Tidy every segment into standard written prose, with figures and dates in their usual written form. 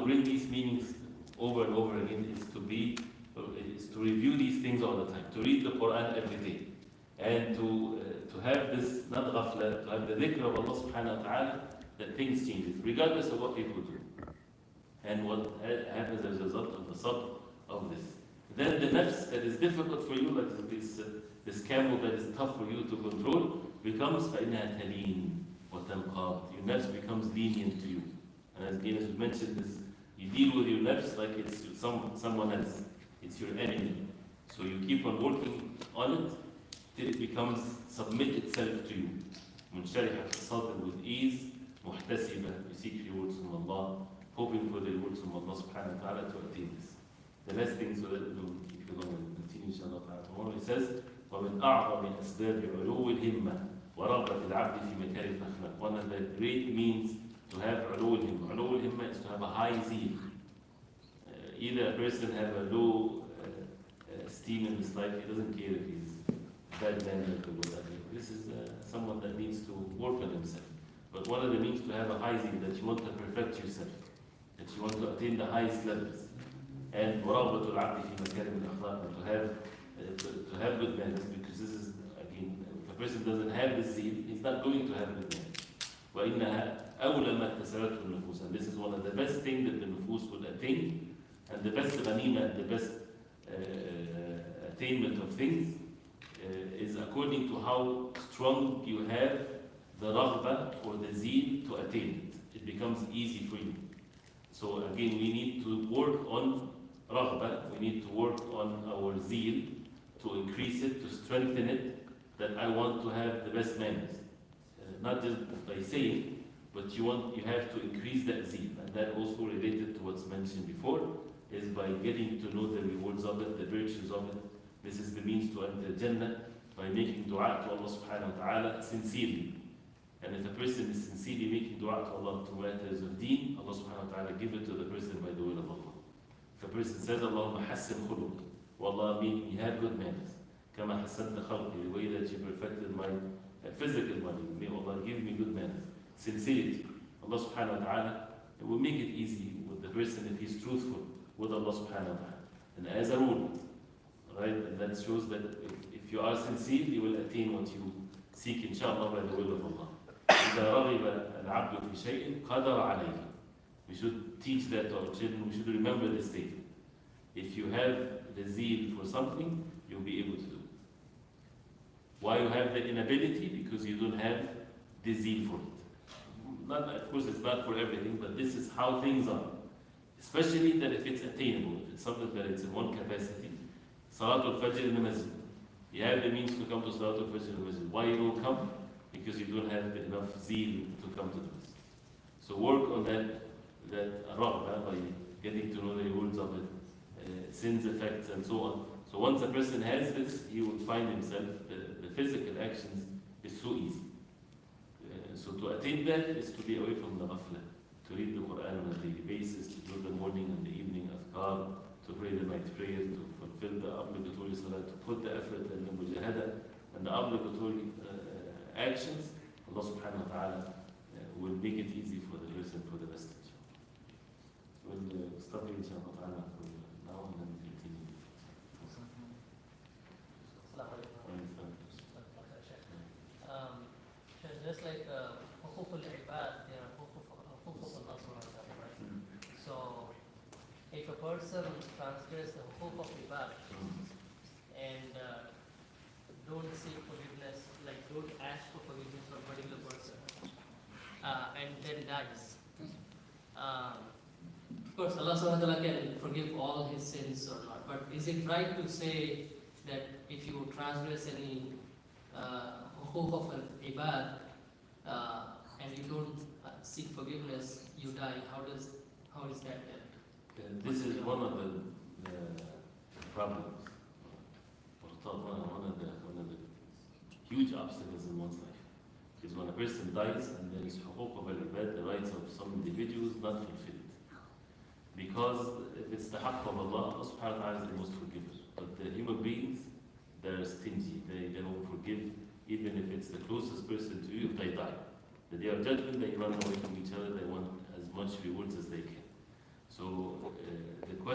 bring these meanings over and over again is to review these things all the time, to read the Quran every day, and to have this not ghafla, to have the dhikr of Allah subhanahu wa ta'ala, that things changes, regardless of what people do, and what happens as a result of the sabr of this. Then the nafs that is difficult for you, like this camel that is tough for you to control, becomes فَإِنَّهَا تَلِينُ وَتَنْقَادُ. Your nafs becomes lenient to you. And as we mentioned this, you deal with your nafs like it's someone else. It's your enemy. So you keep on working on it till it becomes submit itself to you. منشرحة الصدر with ease, محتسبة, you seek rewards from Allah, hoping for the rewards from Allah subhanahu wa ta'ala to attain this. The last thing, so that we will keep you long and continue inshallah ta'ala tomorrow, it says, وَمِنْ أَعْظَمِ أَسْبَابِ عُلُوِّ الْهِمَّةِ وَرَغْبَةِ الْعَبْدِ فِي مَكَارِمِ الْأَخْلَاقِ. One of the great means to have عُلُوِّ الْهِمَّةِ. عُلُوِّ الْهِمَّةِ is to have a high zeal. Either a person have a low esteem in his life, he doesn't care if he's bad mannered or whatever. This is someone that needs to work on himself. But one of the means to have a high zeal, that you want to perfect yourself, that you want to attain the highest levels. And ورغبة العبد في مكارم الأخلاق, to have good manners, because this is, again, if a person doesn't have this zeal, he's not going to have good manners. وإنها أولى ما اكتسبته النفوس, and this is one of the best things that the nufus would attain, and the best ghanima, the best attainment of things is according to how strong you have the raghba or the zeal to attain it. It becomes easy for you. So again, we need to work on raghba, we need to work on our zeal to increase it, to strengthen it, that I want to have the best manners. Not just by saying, but you have to increase that zeal. And that also related to what's mentioned before, is by getting to know the rewards of it, the virtues of it. This is the means to enter Jannah, by making dua to Allah subhanahu wa ta'ala sincerely. And if a person is sincerely making dua to Allah to matters of deen, Allah subhanahu wa ta'ala give it to the person by the will of Allah. If a person says, Allahumma hassin khuluq, wallah, mean you have good manners. Kama hassanta khalqi, the way that you perfected my physical body. May Allah give me good manners. Sincerity. Allah subhanahu wa ta'ala will make it easy with the person if he's truthful with Allah subhanahu wa ta'ala. And as a rule, right, and that shows that if you are sincere, you will attain what you seek, inshallah, by the will of Allah. إذا رغب العبد في شيء قدر عليه. We should teach that to our children. We should remember this statement. If you have the zeal for something, you'll be able to do it. Why you have the inability? Because you don't have the zeal for it. Not, of course, it's not for everything, but this is how things are. Especially that if it's attainable, if it's something that it's in one capacity. Salatul Fajr in the masjid. You have the means to come to Salatul Fajr in the masjid. Why you don't come? Because you don't have enough zeal to come to the masjid. So work on that raghba by getting to know the rules of it, sins, effects, and so on. So once a person has this, he will find himself, the physical actions is so easy. So to attain that is to be away from the ghafla, to read the Quran on a daily basis, to do the morning and the evening adhkar, to pray the night prayer, to fulfill the obligatory salah, to put the effort and the mujahada and the obligatory actions. Allah subhanahu wa ta'ala will make it easy for the person for the rest. We'll stop here inshallah ta'ala for now and then continue. Just like حقوق العباد, there are حقوق Allah subhanahu wa ta'ala, right? So if a person transgresses the حقوق of ibad and don't seek forgiveness, like don't ask for forgiveness from a particular person, and then dies. Of course, Allah subhanahu wa ta'ala can forgive all his sins or not, but is it right to say that if you transgress any hukuk of an ibad and you don't seek forgiveness, you die? How is that then? This is one of the problems, one of the huge obstacles in one's life. Because when a person dies and there is hukuk of al-ibad, the rights of some individuals not fulfilled. Because if it's the haqq of Allah, Allah subhanahu wa ta'ala is the most forgiving. But the human beings, they're stingy. They don't forgive even if it's the closest person to you if they die. The day of judgment, they run away from each other. They want as much rewards as they can. So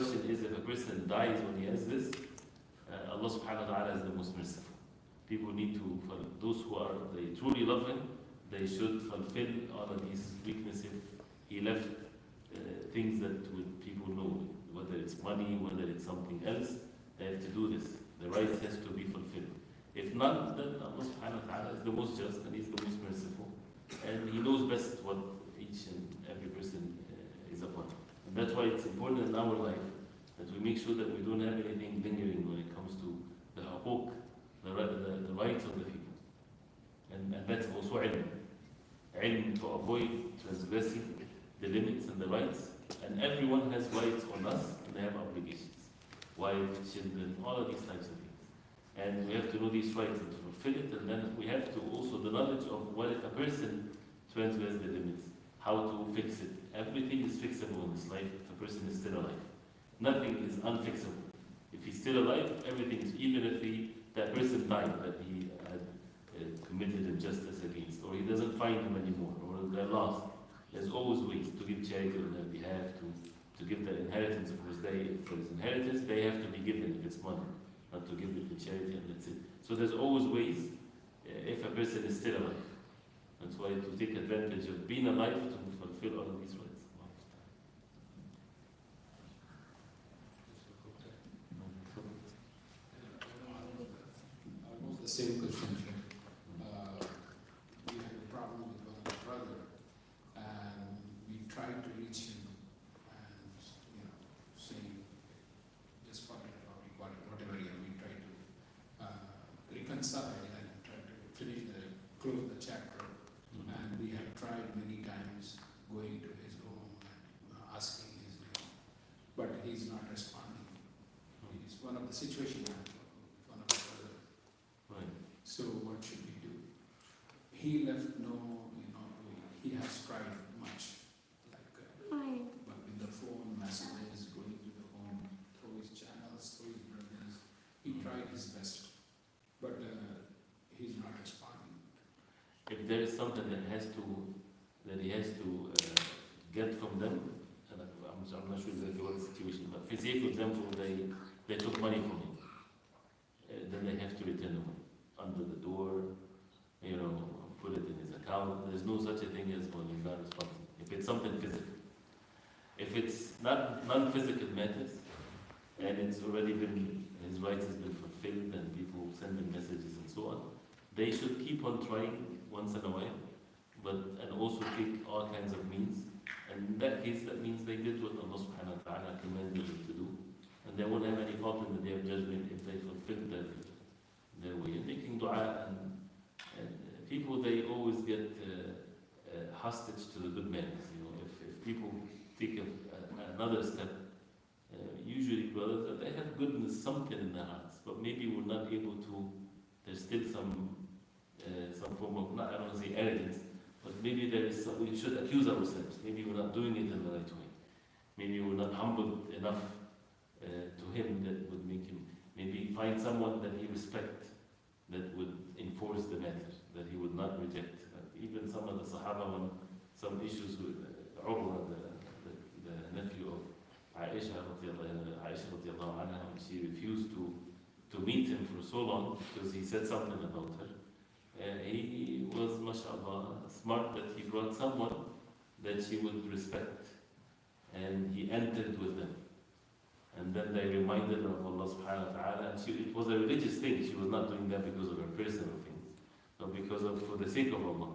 question is, if a person dies when he has this, Allah subhanahu wa ta'ala is the most merciful. People need to, for those who are, they truly love him, they should fulfill all of these weaknesses. He left things that would people know, whether it's money, whether it's something else, they have to do this. The rights has to be fulfilled. If not, then Allah subhanahu wa ta'ala is the most just and He's the most merciful. And He knows best what each and every person is upon. And that's why it's important in our life that we make sure that we don't have anything lingering when it comes to the huquq, the rights of the people. And that's also ilm. Ilm to avoid transgressing the limits and the rights. And everyone has rights on us and they have obligations. Wives, children, all of these types of things. And we have to know these rights and to fulfill it. And then we have to also the knowledge of what if a person transgresses the limits, how to fix it. Everything is fixable in this life if a person is still alive. Nothing is unfixable. If he's still alive, everything is, even if that person died that he had committed injustice against, or he doesn't find him anymore, or they're lost, there's always ways to give charity on their behalf, to give the inheritance of his day. If there is inheritance, they have to be given if it's money, not to give it to charity and that's it. So there's always ways if a person is still alive. That's why to take advantage of being alive to fulfill all of these rights. Almost the same question. We had a problem with one of the brother, and we tried to reach him, and saying just forget about it, whatever. And we tried to reconcile and try to close the chapter. And we have tried many times going to his home and asking his name, but he's not responding. It's one of the situations. One of the brother. Right. So what should we do? He left he has tried much, but with the phone messages, going to the home, through his channels, through his brothers, he tried his best, but he's not responding. If there is something that he has to get from them, and I'm not sure exactly what the situation, but say for example they took money from him, then they have to return the money under the door, put it in his account. There's no such a thing as when he's not responsible. If it's something physical, if it's not non-physical matters, and it's already been, his rights has been fulfilled, and people send him messages and so on, they should keep on trying once in a while, and also take all kinds of means. And in that case, that means they did what Allah subhanahu wa ta'ala commanded them to do. And they won't have any fault in the day of judgment if they fulfill their way. And making dua and people, they always get hostage to the good manners. If people take another step, usually brothers, they have goodness, something in their hearts, but maybe we're not able to. There's still some form of, I don't want to say arrogance, but maybe we should accuse ourselves. Maybe we're not doing it in the right way. Maybe we're not humbled enough to him that would make him. Maybe find someone that he respects, that would enforce the matter, that he would not reject. Even some of the Sahaba, when some issues with Urwa, the nephew of Aisha radiallahu anha, when she refused to meet him for so long because he said something about her. He was, mashallah, smart that he brought someone that she would respect, and he entered with them. And then they reminded her of Allah subhanahu wa ta'ala, and it was a religious thing. She was not doing that because of her personal things, but because for the sake of Allah.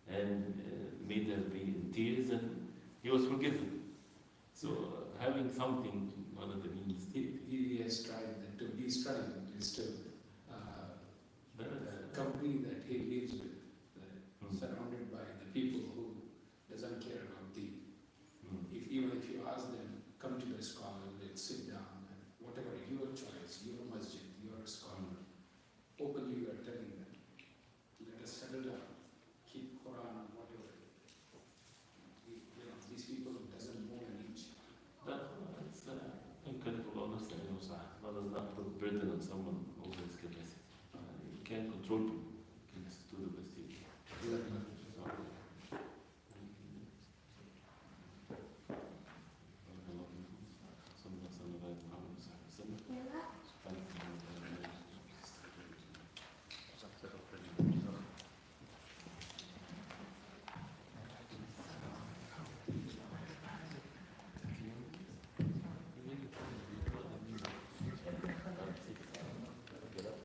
And made her be in tears, and he was forgiven. So having something, one of the means. He has tried that too. He's trying still. The company that he lives with, surrounded by the people who doesn't care about thee. Even if you ask them, come to the scholar, let's sit down, and whatever your choice, your masjid, your scholar, openly you are telling them, let us settle down, keep Quran, whatever. These people doesn't move an inch. That's incredible, honestly. Allah does not put burden on someone over his capacity. You can't control people.